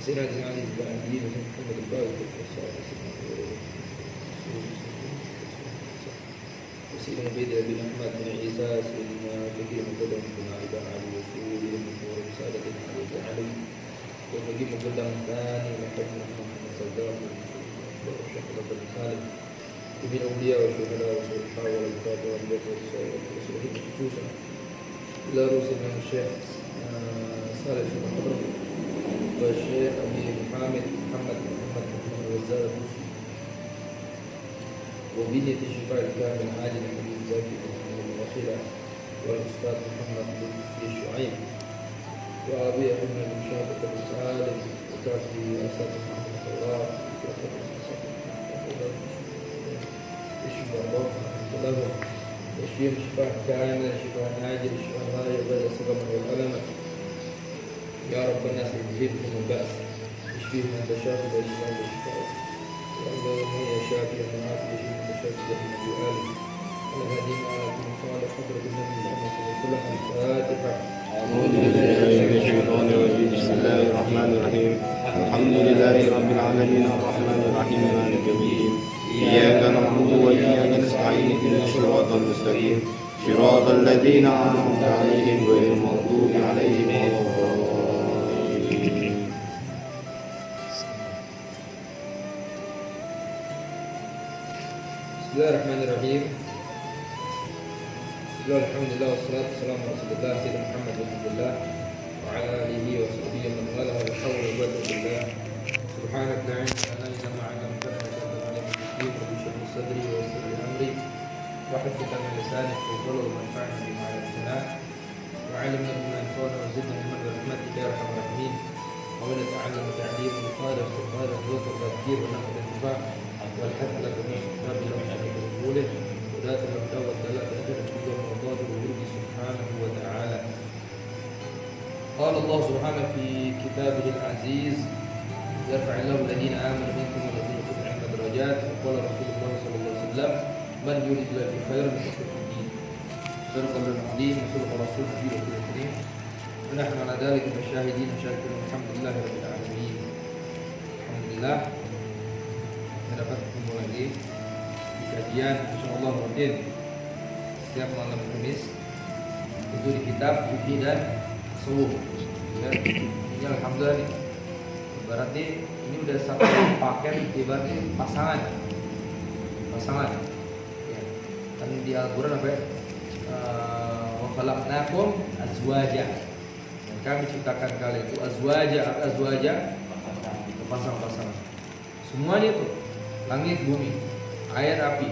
وسراج العزيز العليم محمد الباقر وسيدنا بيد بن احمد بن عيسى سيدنا فقيه مقدم بن عيبان علي وسيد المشهور بسادة علي بن علي وفقيه مقدم الثاني محمد محمد الصداق والشيخ عبد الخالد ومن الاولياء والشهداء والصالحين والكتاب والانبياء والرسل خصوصا الى رسل الشيخ صالح بن حضرموت والشيخ أبي محمد الوزار الروسي وبنية الشفاء الكامل عاجل الحديث زكي بن الوسيلة والأستاذ محمد لطفي شعيب وأبي أحمد بن شهاب بن سالم وكافي أسد محمد الثوار له تشفيهم شفاء كامل شفاء عاجل شفاء لا يغير السقم والألم يا رب الناس يذهبهم البأس اشفيهم من تشاف الأشياء والشفاء اللهم يا شافي المعافي اشفي من تشاف من سؤال الهدي على كل صالح حضرة النبي محمد صلى الله عليه وسلم الفاتحة. أعوذ بالله من الشيطان الرجيم بسم الله الرحمن الرحيم الحمد لله رب العالمين الرحمن الرحيم مالك يوم الدين إياك نعبد وإياك نستعين اهدنا الصراط المستقيم صراط الذين أنعمت عليهم غير المغضوب عليهم ولا الضالين. بسم الله الرحمن الرحيم. بسم الله الحمد لله والصلاة والسلام على رسول الله سيدنا محمد بن عبد الله وعلى آله وصحبه ومن والاه ولا حول ولا قوة إلا بالله. سبحانك لا علم لنا إلا ما علمتنا إنك أنت العليم الحكيم. رب اشرح لي صدري ويسر لي أمري واحلل من لساني يفقهوا وانفعنا بما علمتنا وعلمنا بما ينفعنا وزدنا من برحمتك يا أرحم الراحمين. ومن تعلم تعليم وقال استغفار وذكر تذكير ونحو الاتباع والحث لك من استغفار برحمتك ورسوله وذات المبدا والدلاله اجر في مرضات وجوده سبحانه وتعالى. قال الله سبحانه في كتابه العزيز يرفع الله الذين امنوا منكم والذين اوتوا العلم درجات وقال رسول الله صلى الله عليه وسلم من يريد الله خيرا يفقهه في الدين. صدق الله العظيم وصدق رسوله النبي الكريم ونحن على ذلك مشاهدين وشاكرين الحمد لله رب العالمين. Alhamdulillah kita dapat bertemu lagi di kajian insyaallah rutin setiap malam Kamis itu di kitab fikih dan tasawuf. Ya, ini alhamdulillah nih. Berarti ini udah satu paket ibaratnya pasangan. Ya. Kan di Al-Qur'an apa ya? Wa khalaqnakum azwaja. Kami ciptakan kalian itu azwaja pasang-pasang. Semuanya itu langit bumi, air api.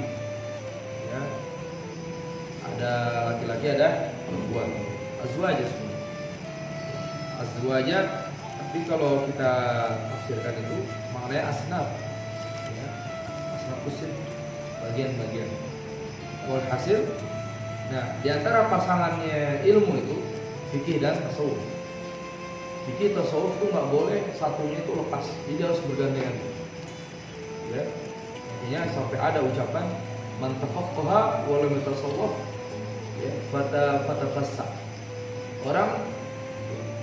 Ya. Ada laki-laki ada perempuan. Azwaja semua. Azwaja tapi kalau kita tafsirkan itu maknanya asnaf. Ya. Asnaf kusin bagian-bagian. Walhasil nah, di antara pasangannya ilmu itu fikih dan tasawuf. Fikih tasawuf itu nggak boleh satunya itu lepas, jadi harus bergandengan. Ya, artinya sampai ada ucapan man tafaqqaha wa lam yatasawwaf, ya, fatafassa. Orang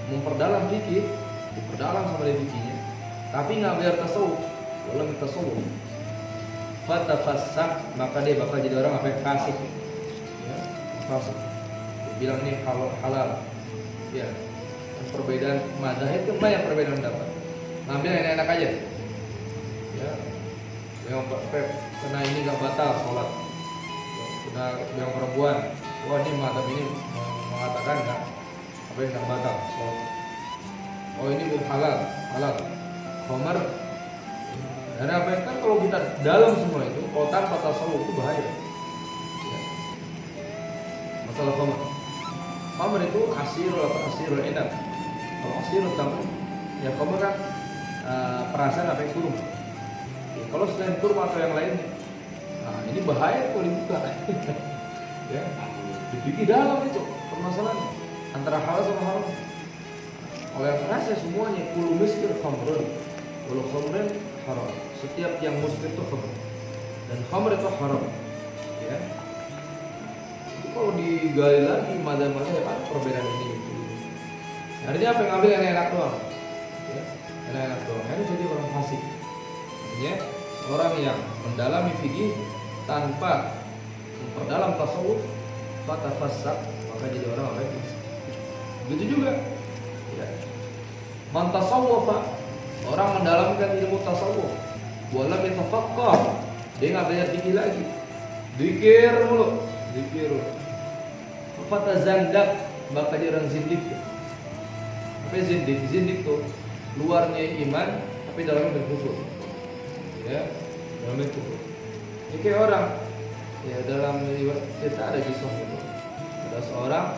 memperdalam fikih, diperdalam sama dia fikihnya, tapi nggak biar tasawuf, wa lam yatasawwaf, fatafassa, maka dia bakal jadi orang apa? Fasik. Ya, fasik. Dia bilang ini halal. Ya. Perbedaan mazhab itu banyak perbedaan pendapat. Ngambil yang enak aja. Ya. Yang kena ini enggak batal sholat. Kena yang perempuan, wah ini mazhab ini mengatakan enggak apa yang enggak batal sholat. Oh ini halal. Khamar. Dan apa yang kan kalau kita dalam semua itu, kalau tanpa tasawuf itu bahaya. Ya. Masalah khamar. Khamar itu asirul inab. Kalau asirul tamu, ya khamar kan perasaan apa yang kurma. Ya, kalau selain kurma atau yang lain, nah ini bahaya kalau dibuka. Ya, dipikir dalam itu permasalahan antara halal sama haram. Oleh rasa semuanya kullu muskir khamrun, kullu khamrin haram. Setiap yang muskir itu khamr dan khamr itu haram. Ya. Kalau digali lagi mazhab-mazhab ada perbedaan ini. Artinya apa yang ngambil yang enak doang. Ya. enak doang, itu jadi orang fasik. Artinya orang yang mendalami fikih tanpa memperdalam tasawuf, fatafassak, maka jadi orang yang fasik. Begitu juga ya. Man tasawwafa, orang mendalamkan ilmu tasawuf, wala yatafaqqah, dia nggak belajar fikih lagi, zikir mulu. Fatazandak, maka dia orang zindik. Apa zindik? Zindik tuh luarnya iman tapi dalamnya berkufur. Ya, dalamnya kufur. Ini kayak orang ya, dalam cerita ada kisah itu. Ada seorang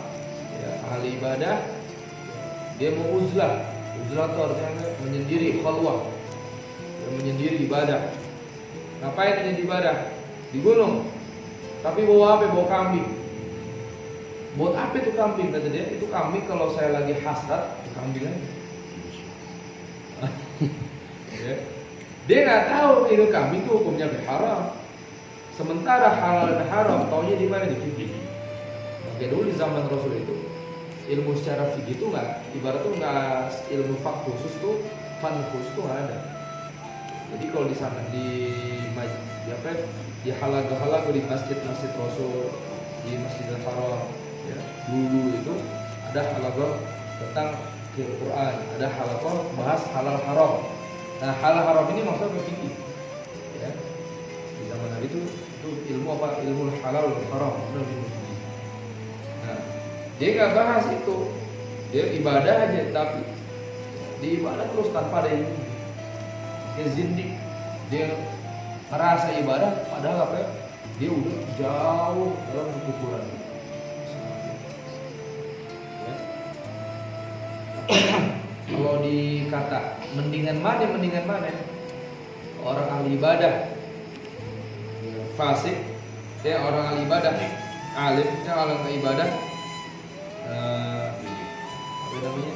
ya, ahli ibadah, dia mau uzlah. Uzlah itu artinya menyendiri, khalwah. Dia menyendiri ibadah. Ngapain menyendiri ibadah? Di gunung. Tapi bawa apa? Bawa kambing. Buat apa itu kambing? Kata dia, itu kambing kalau saya lagi hasrat, itu kambing aja. Ya. Dia nggak tahu itu kambing itu hukumnya haram. Sementara halal dan haram, taunya di mana? Di fikih. Oke, dulu di zaman Rasul itu ilmu secara fikih itu nggak, ibarat tuh nggak ilmu fak khusus tuh, fan khusus tuh nggak ada. Jadi kalau di sana di apa? Di halago di masjid Rasul, di Masjidil Haram, ya, dulu itu ada halago tentang Al-Quran, ada halago bahas halal haram. Nah, halal haram ini maksudnya fikih. Ya. Di zaman Nabi itu ilmu apa? Ilmu halal dan haram, itu ilmu fikih. Nah, dia nggak bahas itu, dia ibadah aja, tapi di ibadah terus tanpa ada ilmu. Dia zindik, dia merasa ibadah padahal apa ya? Dia udah jauh dalam kekufuran. Ya. Kalau dikata mendingan mana? Orang ahli ibadah fasik, ya orang ahli ibadah alim, ya orang ahli ibadah apa namanya?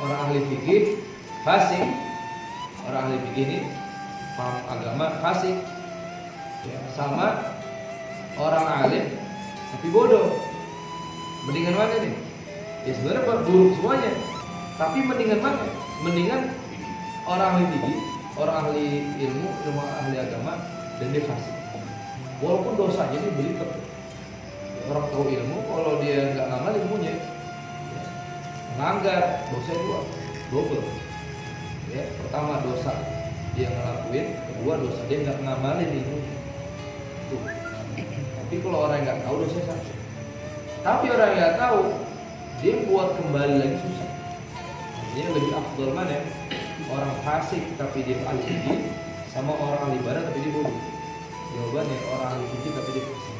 Orang ahli fikih fasik. Orang ahli fikih ini paham agama fasik ya, sama orang alim tapi bodoh. Mendingan mana nih? Ya sebenarnya buruk semuanya. Tapi mendingan mana? Mendingan orang ahli fikih, orang ahli ilmu ahli agama dan dia fasik. Walaupun dosanya dia berlipat. Orang tahu ilmu, kalau dia nggak ngamal ilmunya, ya, melanggar, dosa dua, double. Ya, pertama dosa dia ngelakuin, kedua dosa dia nggak ngamalin ilmu. Tuh. Tapi kalau orang yang nggak tahu dosa satu. Tapi orang yang nggak tahu, dia buat kembali lagi susah. Artinya lebih afdal mana? Orang fasik tapi dia ahli fikih, sama orang ahli ibadah tapi dia bodoh. Jawabannya orang ahli fikih tapi dia fasik.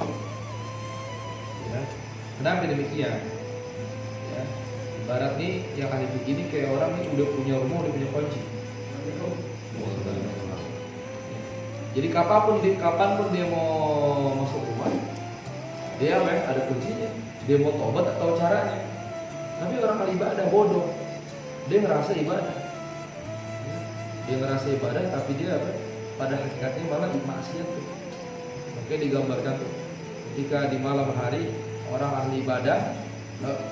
Ya. Kenapa demikian? Ya. Ibarat nih yang ahli fikih ini kayak orang nih udah punya rumah, udah punya kunci. Jadi kapanpun dia mau masuk rumah, dia ada kuncinya. Dia mau tobat atau caranya. Tapi orang ahli ibadah bodoh. Dia ngerasa ibadah. Dia ngerasa ibadah tapi dia pada hakikatnya malah maksiat tuh. Makanya digambarkan tuh ketika di malam hari orang ahli ibadah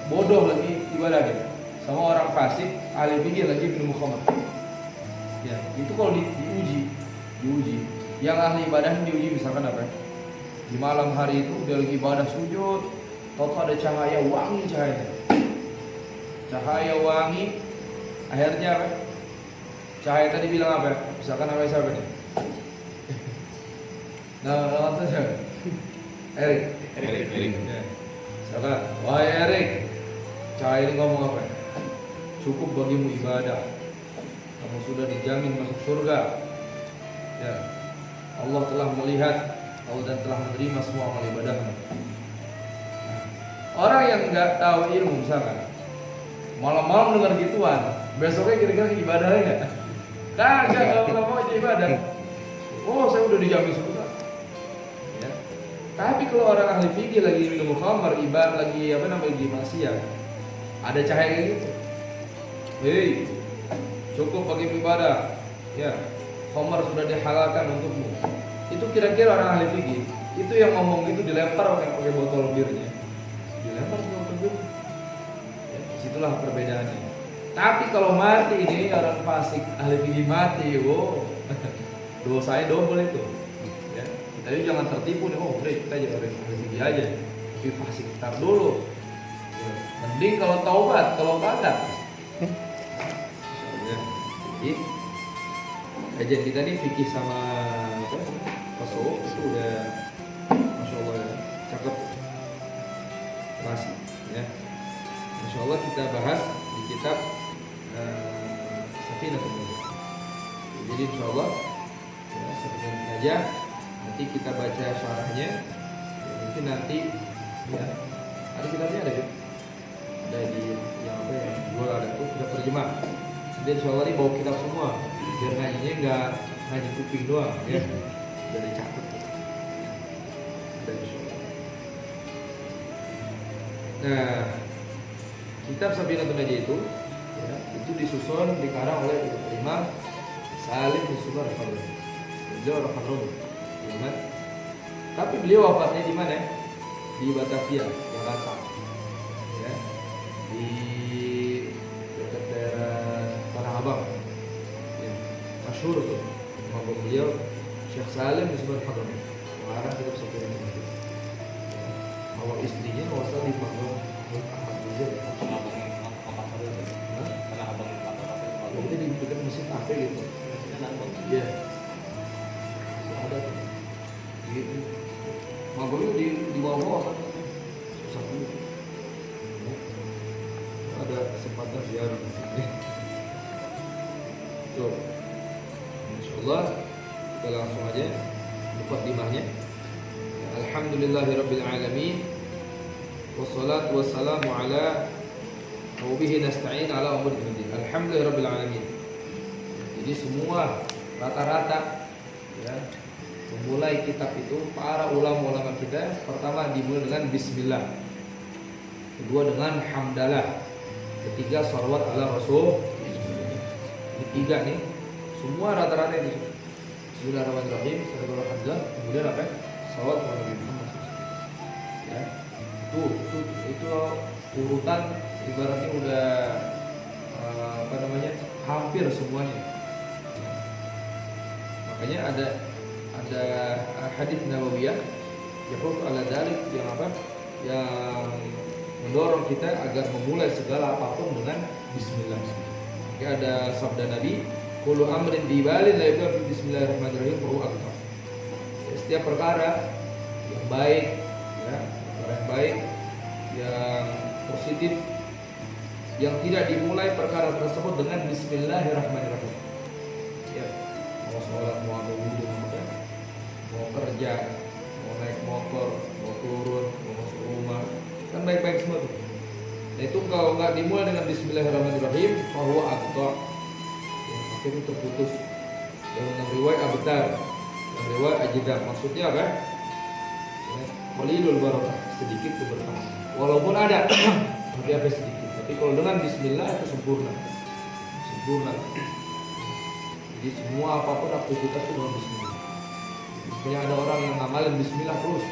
bodoh lagi ibadah gitu. Sama orang fasik ahli fikih lagi minum khamr. Ya, itu kalau diuji. Yang ahli ibadah diuji misalkan apa? Di malam hari itu dia lagi ibadah sujud, tahu ada cahaya wangi cahayanya. Cahaya wangi, akhirnya apa? Cahaya tadi bilang apa? Misalkan apa siapa nih? Nah, itu siapa? Erik. Ya. Misalkan, wahai Erik, cahaya ini ngomong apa? Cukup bagimu ibadah. Kamu sudah dijamin masuk surga. Ya. Allah telah melihat dan telah menerima semua amal ibadahmu. Orang yang nggak tahu ilmu misalkan malam-malam dengar gituan, besoknya kira-kira ibadahnya nggak? Kagak mau ibadah. Oh, saya udah dijamin surga. Ya. Tapi kalau orang ahli fikih lagi minum khamar, ibadah lagi lagi maksiat, ada cahaya kayak gitu. Hei, cukup bagi ibadah. Ya, khamar sudah dihalalkan untukmu. Itu kira-kira orang ahli fikih itu yang ngomong gitu dilempar pakai botol birnya. Dilempar ke botol bir. Ya, disitulah perbedaannya. Tapi kalau mati ini orang fasik ahli fikih mati, dosanya double itu. Ya. Jadi jangan tertipu nih, udah kita jadi orang ahli fikih aja. Tapi fasik tar dulu. Ya. Mending kalau taubat, kalau kagak. Ya. Jadi kajian kita nih fikih sama tasawuf itu udah masya Allah ya, cakep, masih ya. Insya Allah kita bahas di kitab Safinatul Najah. Jadi insya Allah ya, seperti saja nanti kita baca syarahnya. Ya, mungkin nanti ya ada kitabnya ada ya, ada di yang apa ya, dua ada tuh kita terjemah. Jadi insya Allah ini bawa kitab semua biar ngajinya nggak hanya kuping doang ya, dari catat. Ada insya Allah. Nah, kitab Safinatul Najah itu ya, itu disusun dikarang oleh Imam Salim bin Subar al-Hadrami. Beliau orang Hadrami, ya kan? Tapi beliau wafatnya di mana? Di Batavia, Jakarta. Ya. Di dekat daerah Tanah Abang. Ya. Masyhur tuh. Nama beliau Syekh Salim bin Subar al-Hadrami. Mengarang kitab Safinatul Najah. Awal istrinya wasal di Magelang. Jadi di dekat mesin kafe gitu. Iya. Ada tuh. Gitu. Magelang di bawah kan. Susah dulu. Ada kesempatan ziarah di sini. Tuh. Insyaallah kita langsung aja buka dimahnya. Alhamdulillahirabbil alamin. Wassalatu wassalamu ala wabihi nasta'in ala umur din. Alhamdulillahirabbil alamin. Jadi semua rata-rata ya, memulai kitab itu para ulama-ulama kita pertama dimulai dengan bismillah. Kedua dengan hamdalah. Ketiga shalawat ala rasul. Ini tiga nih. Semua rata-rata ini. Bismillahirrahmanirrahim. Sallallahu alaihi wasallam. Kemudian apa? Shalawat ala Nabi Muhammad. Ya. Itu urutan ibaratnya udah apa namanya, hampir semuanya. Makanya ada hadis Nawawiyah yaqul ala dzalik, yang apa, yang mendorong kita agar memulai segala apapun dengan bismillah. Jadi ada sabda Nabi, kullu amrin bibalin la yabda bismillahirrahmanirrahim fahuwa akbar. Setiap perkara yang baik ya, yang baik, yang positif, yang tidak dimulai perkara tersebut dengan bismillahirrahmanirrahim. Ya, mau sholat, mau ambil wudhu, mau kerja, mau naik motor, mau turun, mau masuk rumah, kan baik-baik semua tuh. Nah itu kalau nggak dimulai dengan bismillahirrahmanirrahim, fahuwa aqta, yang akhirnya terputus. Dalam riwayat abtar, dalam riwayat ajdam, maksudnya apa? Qalilul barakah, sedikit keberkahan. Walaupun ada, tapi apa sedikit. Tapi kalau dengan bismillah itu sempurna. Sempurna. Jadi semua apapun aktivitas itu dengan bismillah. Misalnya ada orang yang ngamalin bismillah terus.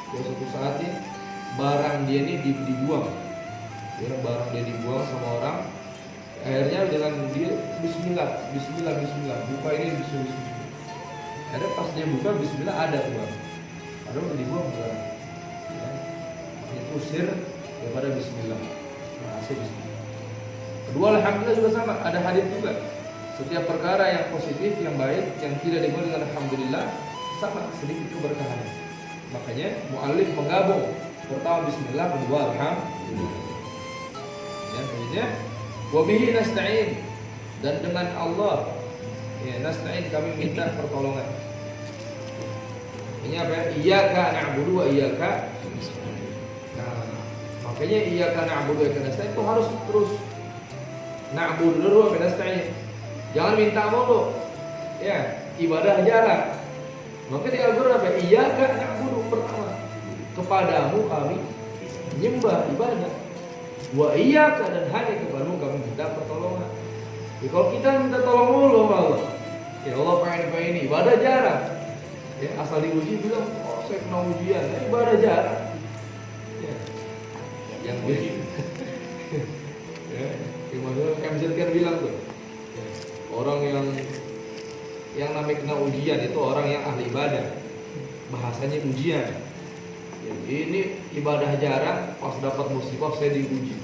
Ya suatu saat ini barang dia ini dibuang. Ya, barang dia dibuang sama orang. Akhirnya dengan dia bismillah, buka ini bismillah. Ada pas dia buka bismillah ada tuh bang. Ada udah dibuang barang. Ya. Itu usir daripada bismillah. Bismillah. Kedua alhamdulillah juga sama, ada hadis juga. Setiap perkara yang positif, yang baik, yang tidak dimulai dengan alhamdulillah, sama sedikit keberkahannya. Makanya muallif menggabung pertama bismillah, kedua alhamdulillah. Ya, akhirnya wabihi nasta'in, dan dengan Allah ya nasta'in kami minta pertolongan. Ini apa ya? Iyyaka na'budu wa iyyaka nasta'in. Nah, makanya iyyaka na'budu wa iyyaka nasta'in itu harus terus na'budu dulu wa nasta'in. Jangan minta mulu. Ya, ibadah jarang. Maka di Al-Qur'an apa? Iyyaka na'budu pertama. Kepadamu kami menyembah ibadah. Wa iyyaka, dan hanya kepadamu kami minta pertolongan. Ya, kalau kita minta tolong mulu sama Allah, ya Allah pengen ini, ibadah jarang. Ya, asal diuji bilang, oh saya kena ujian, ya, ibadah jarang. Ya, yang uji. Ya, maksudnya penelitian bilang tuh, orang yang namanya kena ujian itu orang yang ahli ibadah, bahasanya ujian. Ya, ini ibadah jarang, pas dapat musibah saya diuji.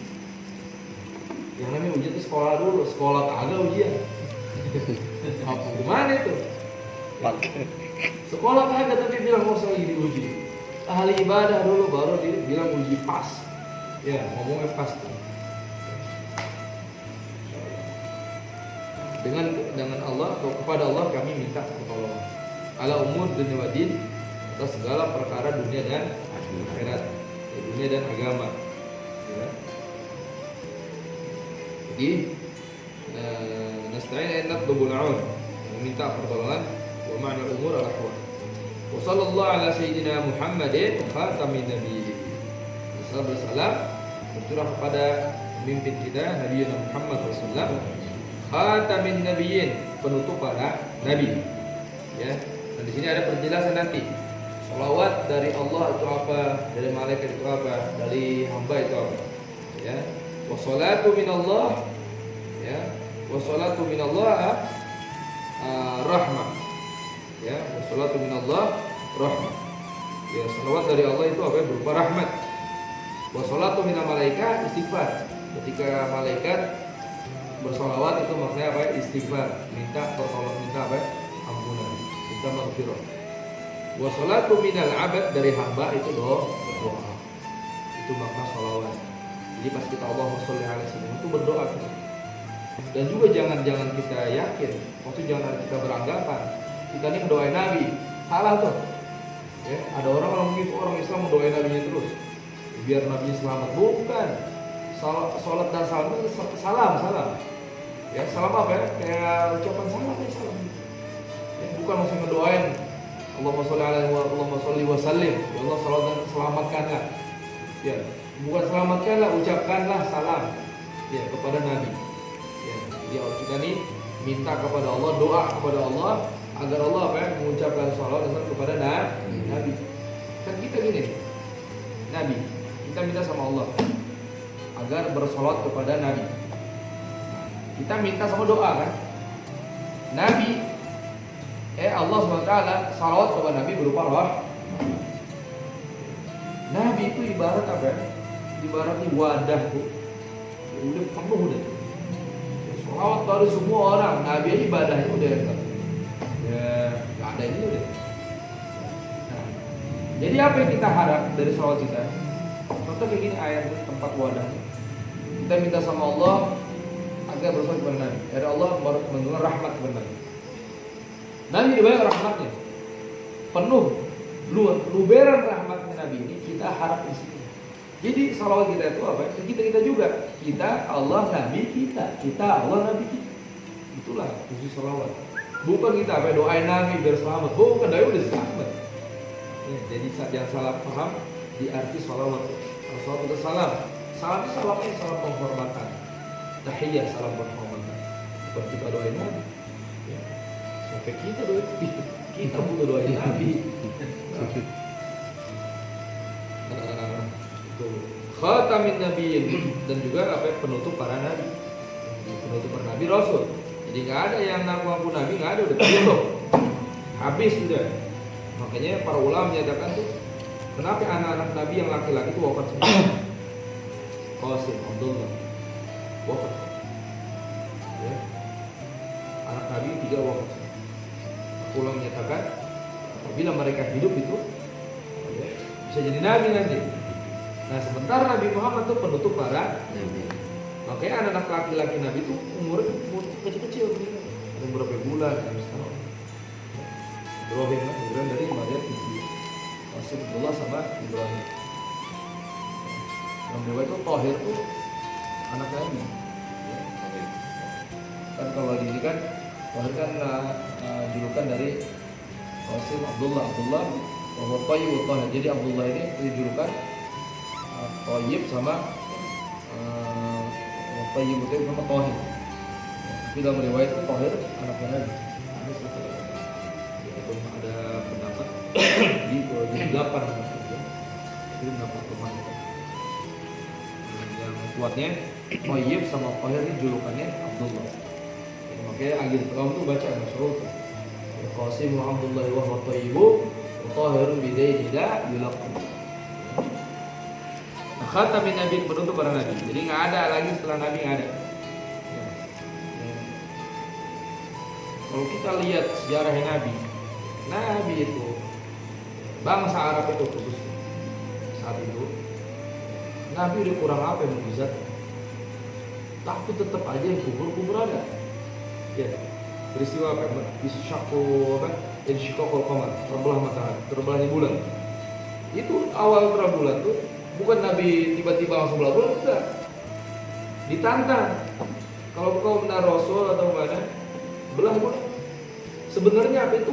Yang namanya ujian itu sekolah dulu, sekolah kagak ujian. Apa gimana itu? Sekolah kagak tapi bilang mau saya diuji. Ahli ibadah dulu baru bilang uji pas. Ya, ngomongnya pas tuh. Dengan Allah atau kepada Allah kami minta pertolongan. Ala umur dunia wa din, atas segala perkara dunia dan akhirat, dunia dan agama. Ya. Jadi nasta'in natlubul aun, meminta pertolongan, wa ma'na umur al-ahwal. Wa sallallahu ala sayyidina Muhammadin khatamin nabiyyin. Salam bersalam bercurah kepada pemimpin kita Nabi Muhammad Rasulullah, khatamin nabiyyin, penutup para nabi. Ya. Dan di sini ada penjelasan nanti. Salawat dari Allah itu apa? Dari malaikat itu apa? Dari hamba itu apa? Ya. Wassalatu minallah, ya. Wassalatu minallah rahmah. Ya, wassalatu minallah rahmah. Ya, salawat dari Allah itu apa? Berupa rahmat. Wassalatu minal malaikat istighfar. Ketika malaikat bersolawat itu maknanya apa? Istighfar, minta pertolongan, minta apa? Ampunan, minta maghfirah. Wassalatu minal abad, dari hamba itu doa. Itu makna sholawat. Jadi pas kita Allahumma sholli ala sayyidina itu berdoa kita. Dan juga jangan kita yakin, maksudnya jangan kita beranggapan kita ini mendoain Nabi, salah tuh. Ya, ada orang Islam mendoain Nabinya terus, biar Nabi selamat. Bukan. Salat dan salam itu salam. Ya, salam apa ya? Kayak ucapan salam ya, salam. Ya, bukan maksud mendoain Allahumma sholli alaihi wa Allahumma sholli wa sallim. Ya Allah selamatkanlah. Ya, bukan selamatkanlah, ucapkanlah salam. Ya, kepada Nabi. Ya, jadi kita nih minta kepada Allah, doa kepada Allah agar Allah apa ya, mengucapkan salawat dan salam kepada Nabi. Kan kita gini, Nabi, kita minta sama Allah agar bersolawat kepada Nabi. Kita minta sama doa kan, Nabi, Allah SWT salawat kepada Nabi berupa roh. Nabi itu ibarat apa ya? Ibarat di wadah tuh, udah penuh udah. Salawat dari semua orang, Nabi aja ibadahnya udah ya nggak ada ini udah. Nah, jadi apa yang kita harap dari salawat kita? Contoh kayak gini, ayat tempat wadahnya. Kita minta sama Allah agar bersolawat kepada Nabi. Ya Allah menurunkan rahmat kepada Nabi. Nabi dibayar rahmatnya penuh, luberan rahmatnya Nabi ini kita harap di sini. Jadi salawat kita itu apa? Kita juga. Kita Allah Nabi kita Allah Nabi kita. Itulah fungsi salawat. Bukan kita apa doain Nabi biar selamat. Bukan, dia udah selamat. Ya, jadi jangan salah paham di arti salawat. Salawat itu salam. Salam itu salamnya salam penghormatan. Tahiyah, salam penghormatan. Bukan kita doain Nabi. Ya. Sampai kita doain, kita butuh doain Nabi. Khatamin nabiyyin, dan juga apa penutup para nabi. Penutup para nabi rasul. Jadi nggak ada yang ngaku nabi, nggak ada, udah tutup. Habis sudah. Makanya para ulama menyatakan tuh, kenapa anak-anak nabi yang laki-laki itu wafat semua? Qasim, Abdullah wafat. Ya. Anak nabi 3 wafat. Ulama menyatakan apabila mereka hidup itu ya, bisa jadi nabi nanti. Nah, sementara Nabi Muhammad itu penutup para nabi. Makanya anak-anak laki-laki Nabi itu umurnya kecil-kecil, ada berapa bulan, setahun. Ibrahim kan, Ibrahim dari Maryam itu masih Abdullah sama Ibrahim. Yang kedua itu Thohir itu anak Nabi. Kan kalau di sini kan Thohir kan julukan dari Qasim Abdullah bahwa Thayyib Thohir. Jadi Abdullah ini dijulukan Thayyib sama Thayyib itu sama Thohir. Tapi dalam riwayat itu Thohir anaknya Nabi. Ada pendapat di 8 maksudnya. Itu pendapat teman. Yang kuatnya Thayyib sama Tahir ini julukannya Abdullah. Jadi, makanya akhir kaum tuh baca masyhur tuh. Qasim Abdullah wa huwa thayyibu wa tahirun bidayhi la yulaqab. Nah, khatamin nabi penutup para nabi. Jadi nggak ada lagi setelah nabi nggak ada. Ya. Ya. Kalau kita lihat sejarah Nabi itu bangsa Arab itu khususnya saat itu Nabi udah kurang apa yang mukjizat, tapi tetap aja yang kubur ada. Ya, peristiwa apa? Insyaqaqul qamar, terbelah matahari, terbelahnya bulan. Itu awal terang bulan tuh bukan Nabi tiba-tiba langsung belah bulan, enggak. Ditantang. Kalau kau benar Rasul atau mana, belah bulan. Sebenarnya apa itu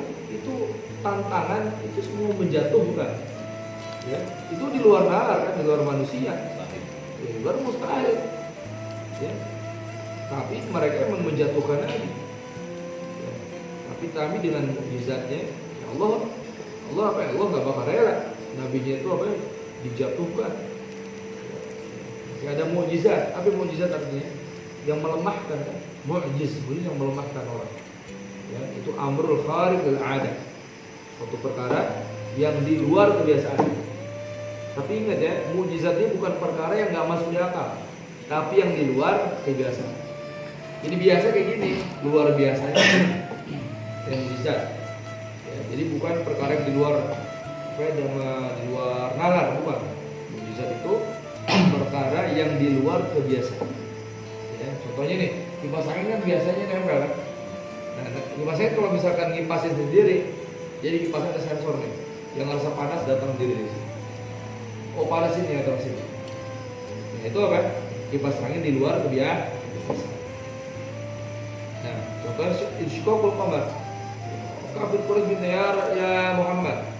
tantangan, itu semua menjatuhkan. Ya, itu di luar nalar kan, di luar manusia. Ya, di luar mustahil. Ya. Tapi mereka memang menjatuhkan Nabi. Ya. Tapi kami dengan mukjizatnya, ya Allah apa ya? Allah nggak bakal rela nabinya itu apa ya? Dijatuhkan. Ya, ada mukjizat. Apa mukjizat artinya? Yang melemahkan, kan? Mukjiz, yang melemahkan orang. Ya, itu amrul khariqil 'adah. Suatu perkara yang di luar kebiasaan. Tapi ingat ya, mukjizatnya bukan perkara yang nggak masuk di akal, tapi yang di luar kebiasaan. Ini biasa kayak gini, luar biasanya yang mukjizat. Ya, jadi bukan perkara yang di luar di luar nalar, bukan. Mukjizat itu perkara yang di luar kebiasaan. Ya, contohnya nih, kipas angin kan biasanya nempel kan. Nah, kipas angin kalau misalkan ngipasin sendiri, jadi kipasnya ada sensor nih, yang rasa panas datang sendiri di sini. Oh panas ini datang sini. Nah itu apa? Kipas angin di luar kebiasaan. Nah, contohnya Insyaqaqul qamar. Kafir Quraisy bin ya Muhammad.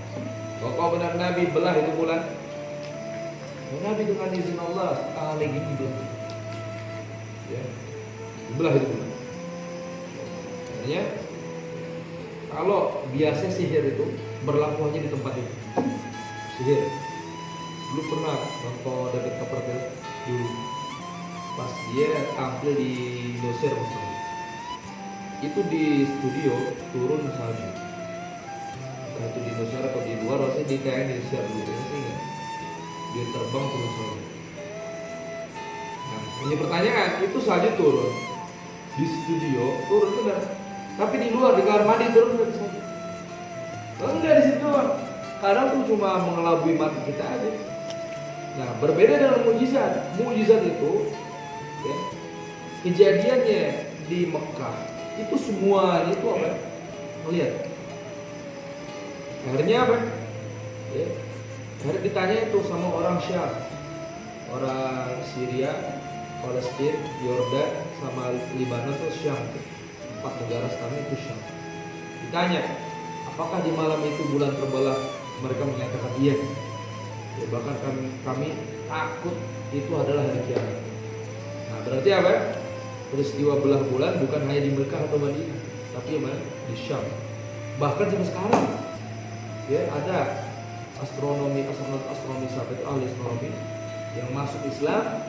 Kalau kau benar Nabi, belah itu bulan. Nabi dengan izin Allah, lagi belah. Ya, belah itu bulan. Artinya kalau biasa sihir itu berlaku hanya di tempat itu. Sihir. Dulu pernah nonton David Copperfield dulu. Pas dia tampil di Indosiar misalnya. Itu di studio turun salju. Entah itu di Indosiar atau di luar, maksudnya di kayak di Indosiar dulu. Ingat. Dia terbang turun salju. Nah, ini pertanyaan, itu salju turun di studio, turun benar. Tapi di luar, di kamar mandi turun nggak bisa. Enggak di situ. Kadang tuh cuma mengelabui mata kita aja. Nah, berbeda dengan mukjizat. Mukjizat itu, ya, kejadiannya di Mekah itu semuanya itu apa? Melihat. Akhirnya apa? Ya, akhirnya ditanya itu sama orang Syam, orang Syria, Palestina, Yordan, sama Libanon itu Syam. 4 negara sekarang itu Syam. Ditanya, apakah di malam itu bulan terbelah? Mereka menyatakan iya. Ya, bahkan kami takut itu adalah hari kiamat. Nah, berarti apa? Peristiwa belah bulan bukan hanya di Mekah atau Madinah, tapi di Syam. Bahkan sampai sekarang, ya ada astronomi sampai itu ahli astronomi yang masuk Islam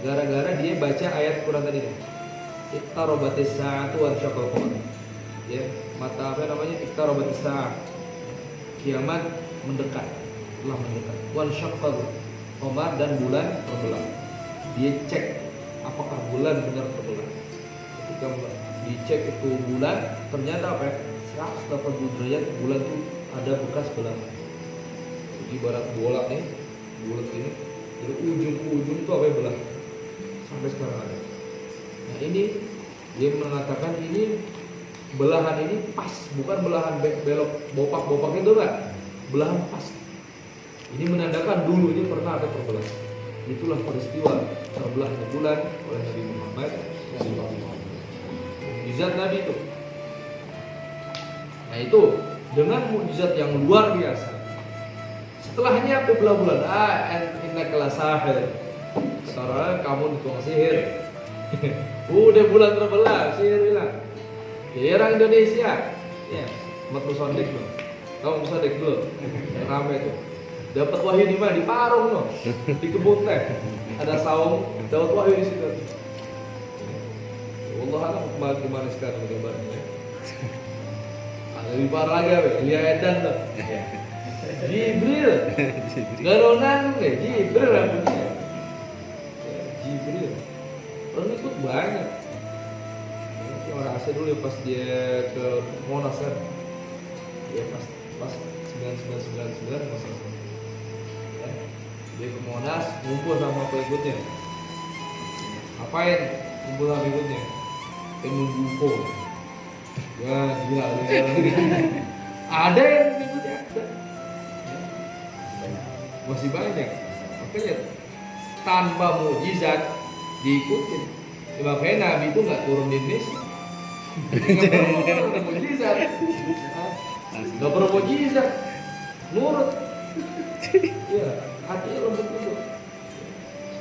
gara-gara dia baca ayat Quran tadi nih. Iqtarabatis sa'atu wa syaqqal qamar. Ya, mata apa namanya? Iqtarabatis sa'ah. Kiamat mendekat, telah mendekat. Wan syaqqal qamar, dan bulan terbelah. Dia cek apakah bulan benar terbelah. Ketika dicek itu bulan, ternyata apa ya? 180 derajat bulan itu ada bekas belahan. Jadi ibarat bola nih, bulat ini, dari ujung ke ujung itu apa ya, belah. Sampai sekarang ada. Nah ini dia mengatakan ini belahan ini pas, bukan belahan belok bopak-bopak itu kan, belahan pas. Ini menandakan dulu ini pernah ada perbelahan. Itulah peristiwa terbelahnya bulan oleh Nabi Muhammad SAW. Mukjizat Nabi itu. Nah itu dengan mukjizat yang luar biasa. Setelahnya belah bulan, innaka lasahir. Sekarang kamu tukang sihir. Udah bulan terbelah, sihir bilang. Ya orang Indonesia, ya, mat musodek dulu. Kamu musodek dulu, yang ramai tuh. Dapat wahyu di mana? Di Parung no. Di kebun teh. Ada saung, dapat wahyu di situ. Allah alam gimana sekarang gambarnya. Lebih parah lagi apa? Elia Edan tuh. Jibril. Garonan deh, Jibril rambutnya. Jibril. Pengikut banyak. Orang Aceh dulu pas dia ke Monas kan. Dia pas 9999 masa. Ya. Dia ke Monas ngumpul sama pengikutnya. Apain ngumpul sama pengikutnya? Nunggu UFO. Ya gila. Ada yang mengikuti ada. Masih banyak. Makanya tanpa mukjizat diikutin. Makanya Nabi itu nggak turun di Indonesia. Nggak perlu mukjizat. Nggak perlu mukjizat. Nurut. Ya, hati lembut itu.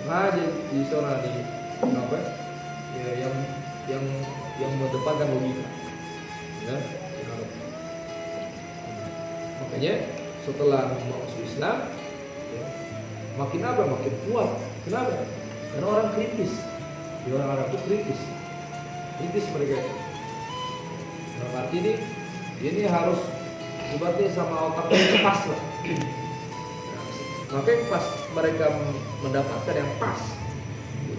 Sengaja di sana di apa? Ya yang mendepankan logika. Ya. Makanya setelah masuk Islam, ya, makin apa? Makin kuat. Kenapa? Karena orang kritis. Di orang Arab itu kritis mereka. Nah, arti ini harus dibatasi sama otaknya pas lah. Makanya pas mereka mendapatkan yang pas,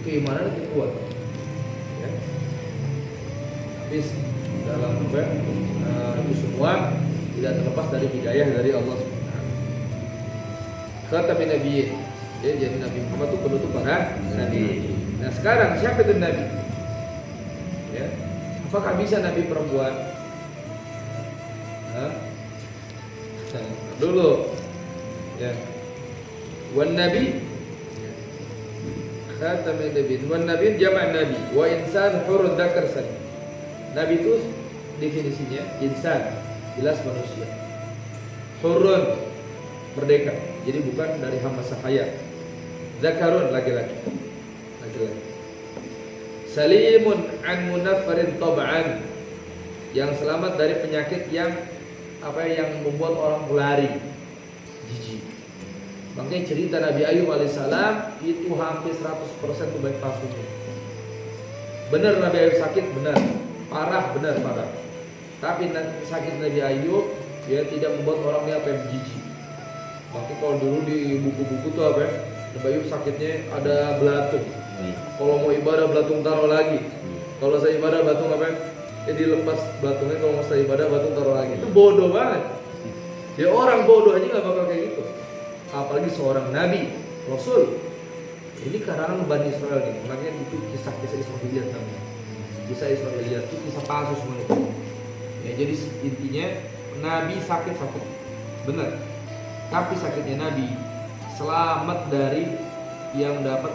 keimanan itu kuat. Ya. Tapi dalam itu semua tidak terlepas dari hidayah dari Allah Subhanahu. Khatamin nabiyyin. Ya, jadi Nabi Muhammad itu penutup para nabi. Nah sekarang siapa itu nabi? Ya, apakah bisa nabi perempuan? Dulu, ya. Wan nabi, khatamin nabiyyin. Wan nabiyyin jama' nabi. Wa insan hurun dzakar salim. Nabi itu definisinya insan, jelas manusia. Hurun, merdeka. Jadi bukan dari hamba sahaya. Zakarun, laki-laki. Salimun an munaffarin tab'an, yang selamat dari penyakit yang membuat orang berlari, jijik. Makanya cerita Nabi Ayub alaihissalam itu hampir 100% itu baik palsunya. Benar Nabi Ayub sakit, benar. Parah, benar parah. Tapi sakit Nabi Ayub ya tidak membuat orang dia jijik. Makanya kalau dulu di buku-buku tuh Nabi Ayub sakitnya ada belatung. Kalau mau ibadah belatung taruh lagi. Kalau saya ibadah belatung dilepas belatungnya, kalau mau saya ibadah belatung taruh lagi. Itu bodoh banget. Ya orang bodoh aja nggak bakal kayak gitu. Apalagi seorang nabi, rasul. Ini karangan Bani Israel nih. Makanya itu kisah-kisah Israiliyat namanya. Kisah Israiliyat itu kisah palsu semua itu. Ya, jadi intinya nabi sakit, benar. Tapi sakitnya nabi selamat dari yang dapat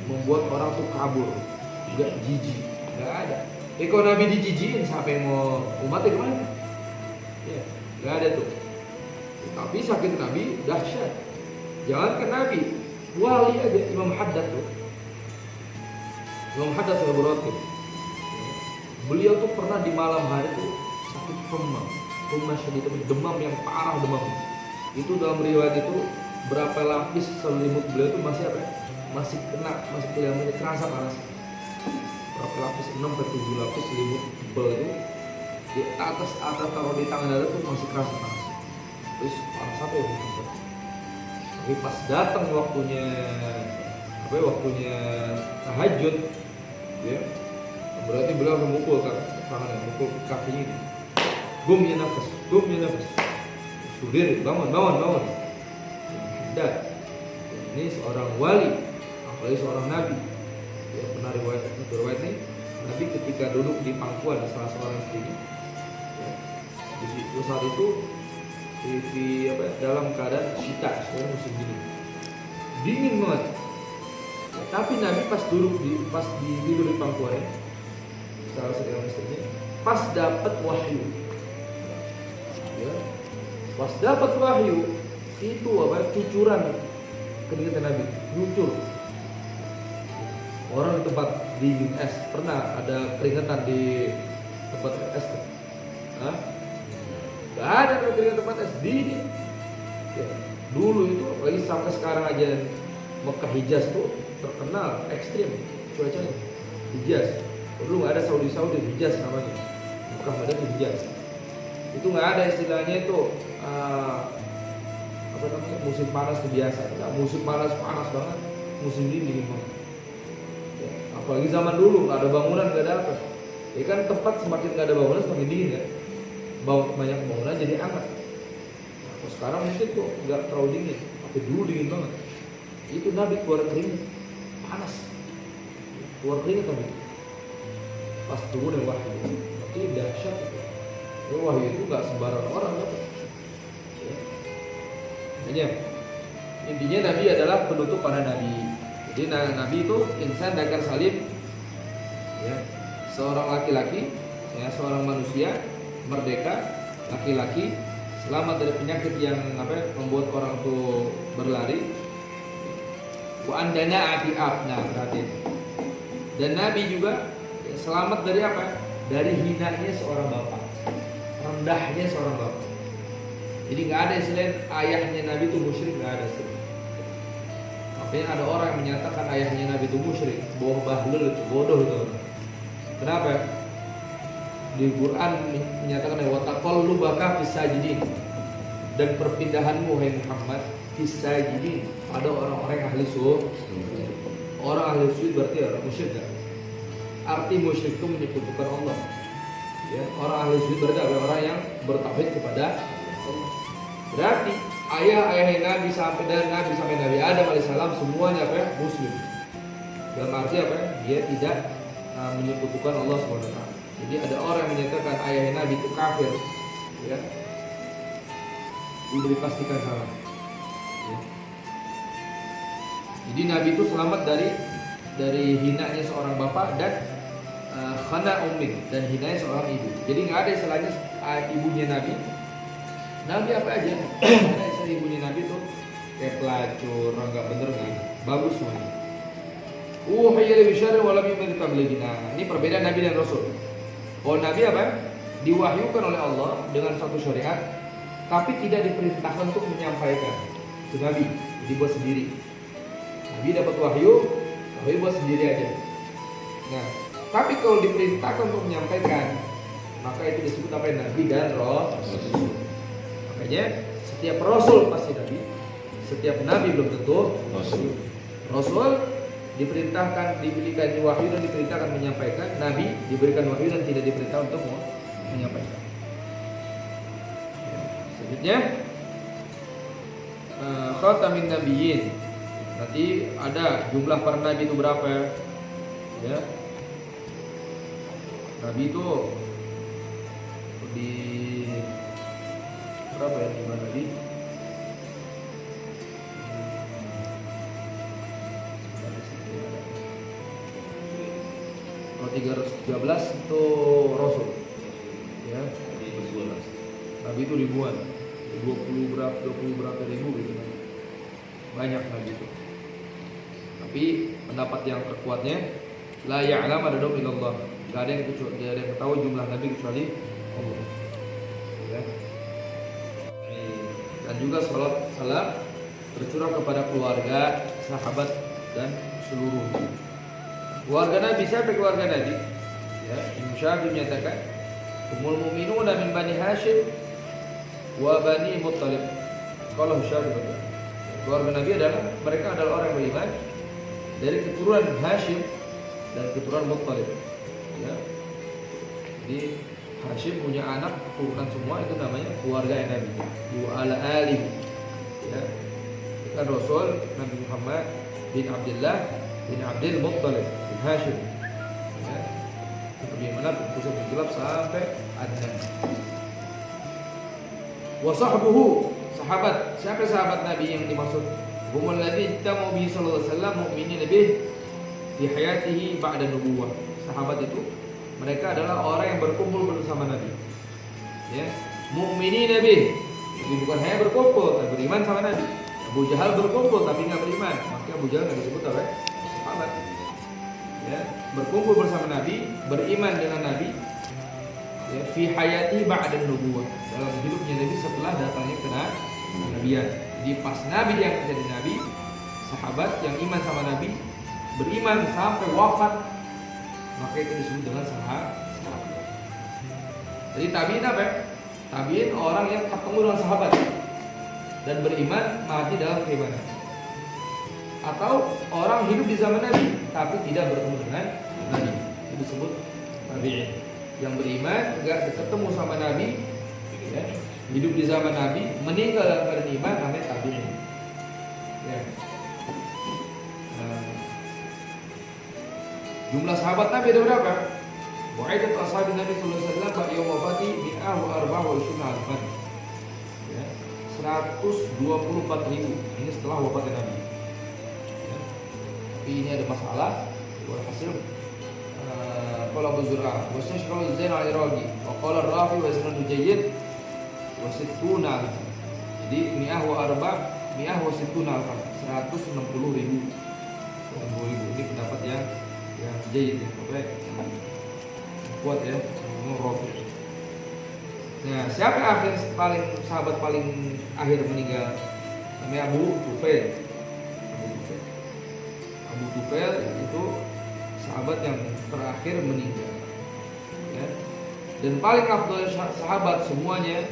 membuat orang tuh kabur, nggak jijik, nggak ada. Kalau nabi dijijikin, siapa yang mau umatnya kemana? Ya, nggak ada tuh. Tapi sakit nabi dahsyat. Jangankan nabi, wali aja. Imam Haddad tuh, Imam Haddad Al-Buratib. Beliau tuh pernah di malam hari tuh sakit demam yang parah demam. Itu dalam riwayat itu berapa lapis selimut beliau tuh masih kelihatan terasa panas. Berapa lapis, 6 sampai 7 lapis selimut tebal itu di atas taruh di tangan dada tuh masih kerasa panas. Terus panas apa ya? Tapi pas datang waktunya tahajud, ya berarti beliau memukul tangannya, memukul kakinya ini. Gumnya nafas. Sudir, bangun. Dan ini seorang wali, apalagi seorang nabi. Ya, pernah riwayat nih, Nabi ketika duduk di pangkuan salah seorang istrinya, ya, di situ saat itu dalam keadaan syita, musim dingin banget. Ya, tapi Nabi pas tidur di pangkuannya, salah seorang istrinya, pas dapat wahyu. Ya, pas dapat wahyu itu cucuran keringat Nabi, lucur. Orang di tempat di US pernah ada peringatan di tempat es. Gak ada peringatan tempat es dingin. Ya. Dulu itu lagi sampai sekarang aja Mekah Hijaz tuh terkenal ekstrim cuacanya. Hijaz. Dulu nggak ada Saudi Hijaz namanya. Mekah Madinah Hijaz. Itu nggak ada istilahnya itu apa namanya musim panas kebiasa. Nggak, musim panas banget, musim dingin banget. Ya, apalagi zaman dulu nggak ada bangunan, nggak ada apa. Ya kan tempat semakin nggak ada bangunan semakin dingin ya. Banyak bangunan jadi hangat. Nah, sekarang mungkin tuh nggak terlalu dingin, tapi dulu dingin banget. Itu Nabi keluar keringat, panas, keluar keringat Nabi. Pas turun wahyu, berarti dahsyat itu. Wahyu itu nggak sembarang orang dapat. Ya. Intinya Nabi adalah penutup para nabi. Jadi Nabi itu insan dakar salim, ya, seorang laki-laki, ya, seorang manusia merdeka, laki-laki, selamat dari penyakit yang membuat orang itu berlari. Wa andana atiab, nah berarti. Dan Nabi juga selamat dari apa? Dari hinanya seorang bapak, rendahnya seorang bapak. Jadi nggak ada selain ayahnya Nabi itu musyrik, nggak ada sih. Makanya ada orang yang menyatakan ayahnya Nabi itu musyrik, bahlul itu, bodoh itu. Kenapa? Di Quran menyatakan wa taqallubaka fis sajidin, dan perpindahanmu hai Muhammad fis sajidin, ada orang-orang ahli sujud. Orang ahli sujud berarti orang musyrik kan? Arti musyrik itu menyekutukan Allah. Ya, orang ahli sujud berarti ada orang yang bertauhid kepada Allah. Berarti ayah-ayah Nabi sampai dari Nabi sampai Nabi Adam alaihissalam semuanya muslim. Dalam arti dia tidak menyekutukan Allah SWT. Jadi ada orang yang menyatakan ayah Nabi itu kafir, ya, itu dipastikan salah. Ya. Jadi Nabi itu selamat dari hinanya seorang bapak dan khana ummi, dan hinanya seorang ibu. Jadi nggak ada istilahnya ibunya Nabi. Nabi apa aja? Ada istilah ibunya Nabi tuh kayak pelacur, nggak bener nggak? Bagus semuanya. Hayya bisyarri wa lam yumir tablighina. Ini perbedaan Nabi dan Rasul. Kalau Nabi diwahyukan oleh Allah dengan satu syariat, tapi tidak diperintahkan untuk menyampaikan. Itu Nabi, dibuat sendiri. Nabi dapat wahyu buat sendiri aja. Nah, tapi kalau diperintahkan untuk menyampaikan, maka itu disebut Nabi dan Rasul. Makanya setiap Rasul pasti Nabi, setiap Nabi belum tentu Rasul. Rasul diperintahkan, diberikan wahyu dan diperintahkan menyampaikan. Nabi diberikan wahyu dan tidak diperintah untuk menyampaikan. Selanjutnya khatamin nabiyyin. Nanti ada jumlah para nabi itu berapa ya? Nabi itu di berapa ya jumlah nabi? Kalau 313 itu Rasul, ya. Nabi itu ribuan, 20 berapa ribu gitu. Banyak Nabi itu. Tapi pendapat yang terkuatnya la ya'lam adadum illallah. Enggak ada yang tahu jumlah Nabi kecuali Allah. Ya. Dan juga salam tercurah kepada keluarga, sahabat dan seluruh keluarga Nabi. Siapa keluarga Nabi? Ya, Imam Syafi'i menyatakan umul mu'minuna min Bani Hashim wa Bani Muttalib. Kalau Syafi'i, keluarga Nabi mereka adalah orang beriman dari keturunan Hashim dan keturunan Muttalib. Ya. Jadi Hashim punya anak keturunan semua, itu namanya keluarga Nabi. Wa ala alihi. Ya. Kan Rasul Nabi Muhammad bin Abdullah bin Abdul Muttalib bin Hashim. Ya. Bagaimana pusat gelap sampai Adnan. Wa sahbuhu, sahabat. Siapa sahabat Nabi yang dimaksud? Humul ladzina tamu bi sallallahu alaihi wasallam mu'minin bih fi hayatihi ba'da nubuwah. Sahabat itu mereka adalah orang yang berkumpul bersama Nabi. Ya, mu'minin bih. Jadi bukan hanya berkumpul, tapi beriman sama Nabi. Abu Jahal berkumpul tapi enggak beriman, maka Abu Jahal enggak disebut apa? Sahabat. Ya, berkumpul bersama Nabi, beriman dengan Nabi. Ya, fi hayatihi ba'da nubuwah. Dalam hidupnya Nabi setelah datangnya kenabian. Jadi pas Nabi diangkat jadi Nabi, sahabat yang iman sama Nabi beriman sampai wafat, maka itu disebut dengan sahabat. Jadi tabiin apa? Tabiin orang yang ketemu dengan sahabat dan beriman mati dalam keimanan. Atau orang hidup di zaman Nabi tapi tidak bertemu dengan Nabi, itu disebut tabiin. Yang beriman enggak ketemu sama Nabi, ya, hidup di zaman Nabi, meninggal dalam keadaan iman, namanya tabiin. Ya. Jumlah sahabat Nabi ada berapa? Wa'idatu ashabin Nabi sallallahu alaihi wasallam ba'da wafati mi'ah wa arba'ah wa usyuna alfan. Ya, 124.000. Ini setelah wafatnya Nabi. Ya. Tapi ini ada masalah. Walhasil qala Abu Zur'ah wa Syaikhul Zain al-Iraqi wa qala Rafi wa Isnad Jayyid wa sittuna. Jadi mi'ah wa sittuna alfan. 160.000. Ini pendapat yang jayid ya, oke, kuat ya, Rafi. Nah, siapa sahabat paling akhir meninggal? Namanya Abu Tufail. Abu Tufail itu sahabat yang terakhir meninggal. Ya. Dan paling afdal sahabat semuanya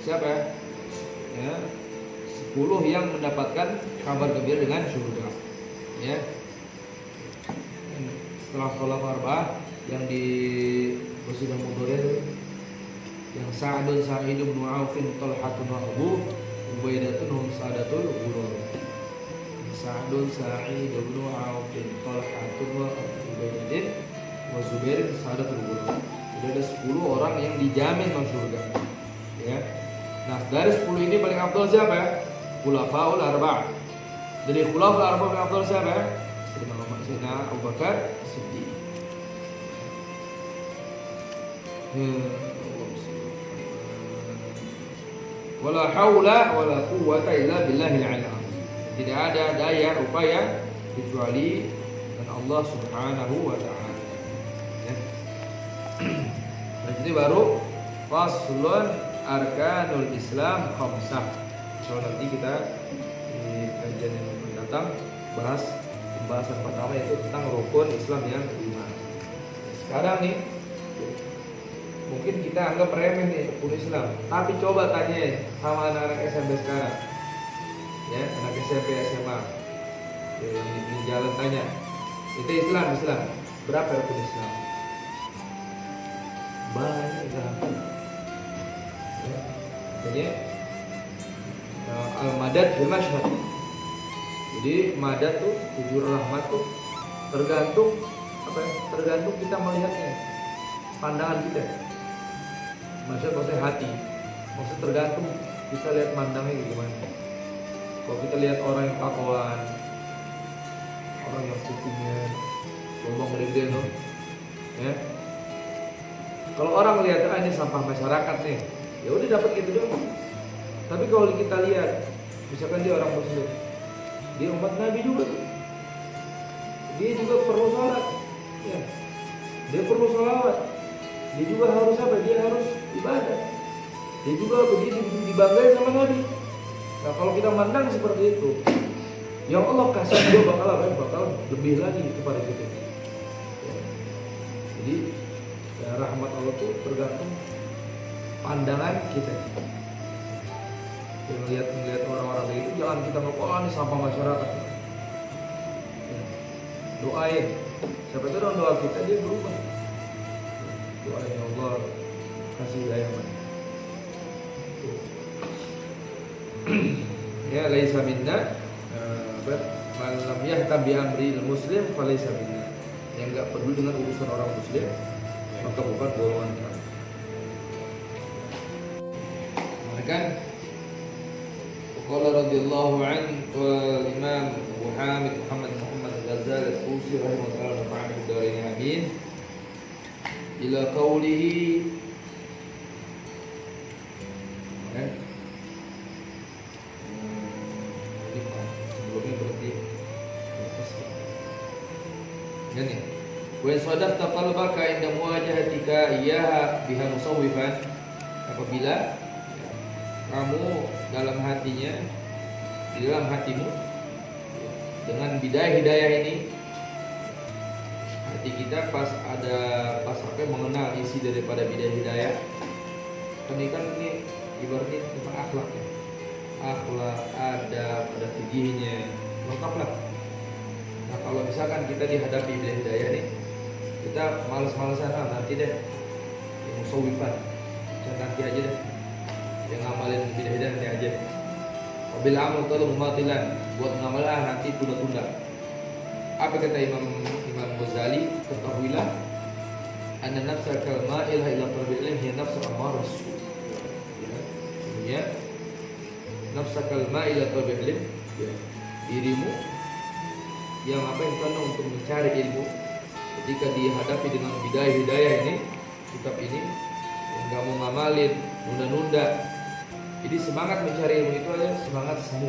siapa ya? Ya, 10 yang mendapatkan kabar gembira dengan surga. Ya. Setelah sholat arba'ah yang di Wasidah Mudhoreh, yang Sa'dun Sa'id bin Aufin Talhatun wa Abu Ubaidatun hum Sa'datul Ghurur. Sa'dun Sa'id bin Aufin Talhatun wa Ubaidatin wa Zubair Sa'datul Ghurur. Jadi ada 10 orang yang dijamin masuk surga. Ya. Nah, dari 10 ini paling afdal siapa ya? Khulafaul Arba'ah. Dari Khulafaul Arba'ah paling afdal siapa ya? Sayyidina Abu Bakar Siddiq. Wala haula wala quwwata illa billahil aliyyil. Tidak ada daya upaya kecuali dengan Allah Subhanahu wa taala. Ya. Jadi baru faslun arkanul Islam khamsah. So nanti kita di kajian yang akan datang bahas pembahasan pertama yaitu tentang rukun Islam yang kelima. Sekarang nih mungkin kita anggap remeh nih rukun Islam, tapi coba tanya sama anak-anak SMP sekarang, ya anak SMP SMA yang di jalan tanya, itu Islam berapa rukun Islam? Banyak berapa? Ya, katanya al-madad fil masyhad. Jadi madad tuh, tujuh rahmat tuh tergantung apa ya? Tergantung kita melihatnya, pandangan kita. Maksudnya hati. Maksud tergantung kita lihat mandangnya gimana. Kalau kita lihat orang yang pakuan, orang yang kupingnya ngomong gede tuh, ya. Kalau orang lihat ini sampah masyarakat nih, ya udah dapat gitu doang. Tapi kalau kita lihat, misalkan dia orang Muslim, dia umat Nabi juga tuh. Dia juga perlu sholat, ya. Dia perlu sholawat. Dia juga harus apa? Dia harus ibadah. Dia juga begitu dibanggain sama Nabi. Nah kalau kita mandang seperti itu, yang Allah kasih juga bakal lebih lagi kepada kita. Ya. Jadi ya, rahmat Allah itu tergantung pandangan kita. Melihat orang-orang itu jangan kita ngomong ini sampah masyarakat. Ya. Doain. Siapa itu dalam doa kita dia berubah. Doain ya Allah kasih hidayah. Ya laisa minna man lam yahtam bi amri muslim falaysa minna. Yang enggak peduli dengan urusan orang muslim maka bukan golongan kami. Mereka qala radhiyallahu anhu wal imam Abu Hamid Muhammad Al-Ghazali Al-Tusi rahimahullah nafa'ana bid-dharain amin ila qawlihi sebelumnya berarti ini wa sadaqta qalbaka inda muwajahatika iyyaha biha musawwifan, apabila kamu dalam hatinya di dalam hatimu. Dengan hidayah ini, hati kita pas sampai mengenal isi daripada hidayah. Kan ini ibaratnya tentang akhlak ya. Akhlak, ada fikihnya, lengkap lah. Nah kalau misalkan kita dihadapi hidayah nih, kita males-malesan nanti deh, musawifan, nanti aja deh, yang ngamalin hidayah nanti aja. Wabil amal kalau mumatilan, buat ngamal nanti tunda-tunda. Apa kata Imam Ghazali? Ketahuilah, anna nafsa kalma ilaha illa tarbi'ilin hiya nafsu amarah su'. Ya, nafsa kalma ila tarbi'ilin, dirimu yang penuh untuk mencari ilmu. Ketika dihadapi dengan hidayah ini, kitab ini, yang gak mau ngamalin, nunda-nunda. Jadi semangat mencari ilmu itu adalah semangat semu,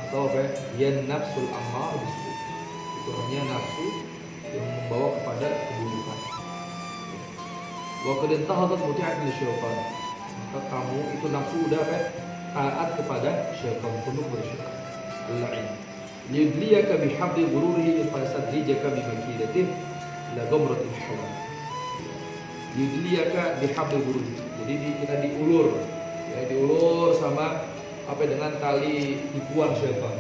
atau dia nafsul ammar bisu. Itu hanya nafsu yang membawa kepada keburukan. Wa qad intahadat muti'at li syaitan. Maka kamu itu nafsu udah taat kepada syaitan, tunduk bersyaitan. Al-la'in. Liyudliyaka bihabdi ghururihi fa sadrijaka bimakidatin la ghamratil hawa. Liyudliyaka bihabdi ghururihi. Jadi kita diulur. Ya, diulur sama dengan tali tipuan syaitan,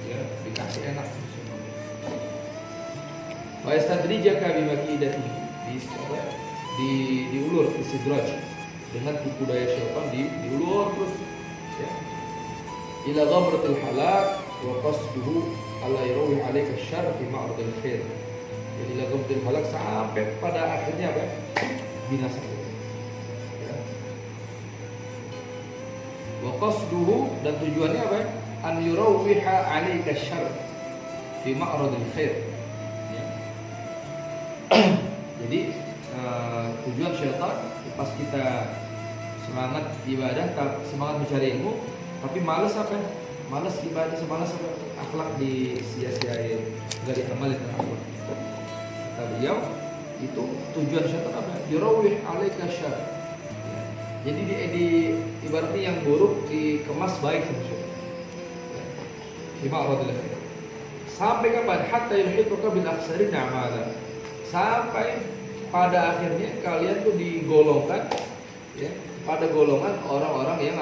ya, dikasih enak. Wa yastadrijaka bimakidati, diulur istidraj dengan tipu daya syaitan, diulur terus, ya. Ila ghamratil halak wa qasduhu ala yarawih alaika syarr fi ma'radil khair. Jadi ila ghamratil halak sampai pada akhirnya binasa. Wa qasduhu, dan tujuannya an yurawwiha 'alaika syarr fi ma'radil khair. Ya. Jadi tujuan syaitan pas kita semangat ibadah, semangat mencari ilmu, tapi malas malas ibadah, semalas akhlak disia-siain, enggak diamalin akhlak. Kata beliau, itu tujuan syaitan yurawwih 'alaika syarr. Jadi di ibaratnya yang buruk dikemas baik sama syaitan. Sampai kapan? Hatta yuhituka bil akhsarin a'mala. Sampai pada akhirnya kalian tuh digolongkan, ya, pada golongan orang-orang yang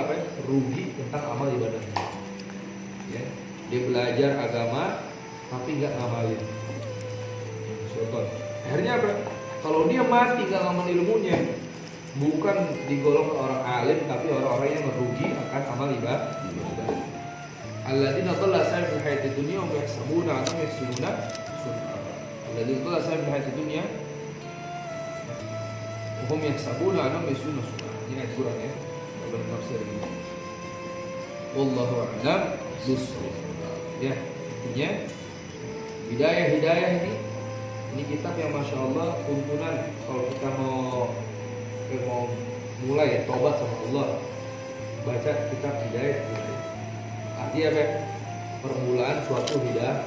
rugi tentang amal ibadah. Ya, dia belajar agama tapi nggak ngamalin. Contoh, akhirnya kalau dia mati nggak ngamal ilmunya, bukan digolong orang alim, tapi orang-orang yang merugi akan amal ibadah. Alladzina dhalla sa'yuhum fil hayatid dunya wa yahsabuna annahum yuhsinuna sun'a. Alladzina dhalla sa'yuhum fil hayatid dunya wa hum yahsabuna annahum yuhsinuna sun'a. Ini ayat Quran ya. Dalam tafsir ini. Wallahu a'lam bishawab. Ya, intinya hidayah ini kitab yang masya Allah tuntunan kalau kita mau mulai tobat sama Allah, baca kitab hidayah. Artinya permulaan suatu hidayah.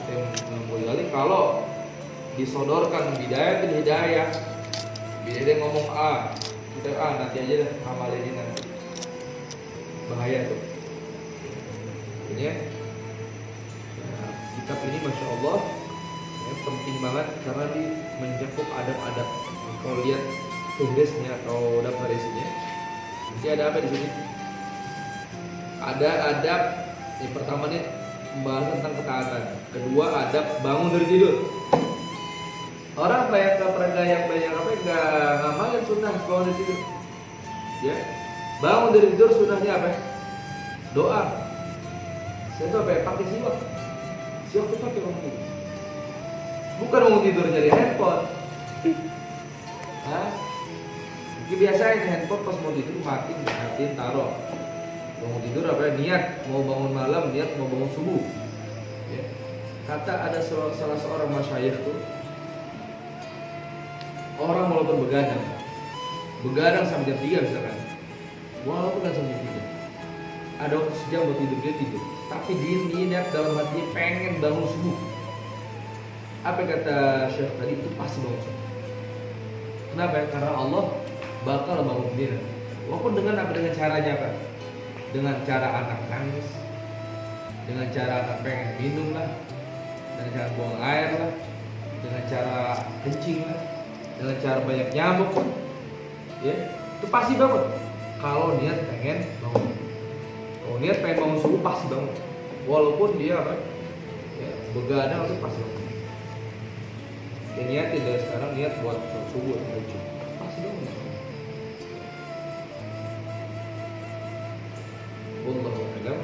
Yang mulia kalau disodorkan hidayah dia ngomong kita nanti aja deh amalin ini nanti, bahaya tuh. Ini kitab ini masya Allah penting banget karena di mencakup adab-adab. Kalau lihat tulisnya atau daftar isinya, nanti ada apa di sini? Ada adab. Yang pertama nih membahas tentang ketaatan. Kedua adab bangun dari tidur. Orang banyak nggak ngamalin sunnah bangun dari tidur. Ya, bangun dari tidur sunnahnya apa? Doa. Saya tuh pakai siwak. Siwak itu pakai bangun tidur. Bukan bangun tidur jadi handphone. Kebiasaan handphone pas mau tidur matiin taruh. Bangun tidur niat mau bangun malam, niat mau bangun subuh. Ya. Kata ada salah seorang masyayikh tuh, orang walaupun begadang sampai jam 3 misalkan, walaupun kan sampai jam 3, ada waktu sejam buat tidur, dia tidur, tapi dia niat dalam hatinya pengen bangun subuh. Apa kata Syekh tadi, itu pasti bangun subuh. Kenapa? Karena Allah bakal bangun dia. Walaupun dengan caranya dengan cara anak nangis, dengan cara anak pengen minum lah, dengan cara buang air lah, dengan cara kencing lah, dengan cara banyak nyamuk lah, ya itu pasti bangun. Kalau niat pengen bangun, kalau niat pengen bangun subuh pasti bangun, walaupun dia apa, ya, begadang itu pasti bangun. Ya niatin dari sekarang, niat buat sholat subuh atau tahajud, pasti bangun. Wallahu a'lam.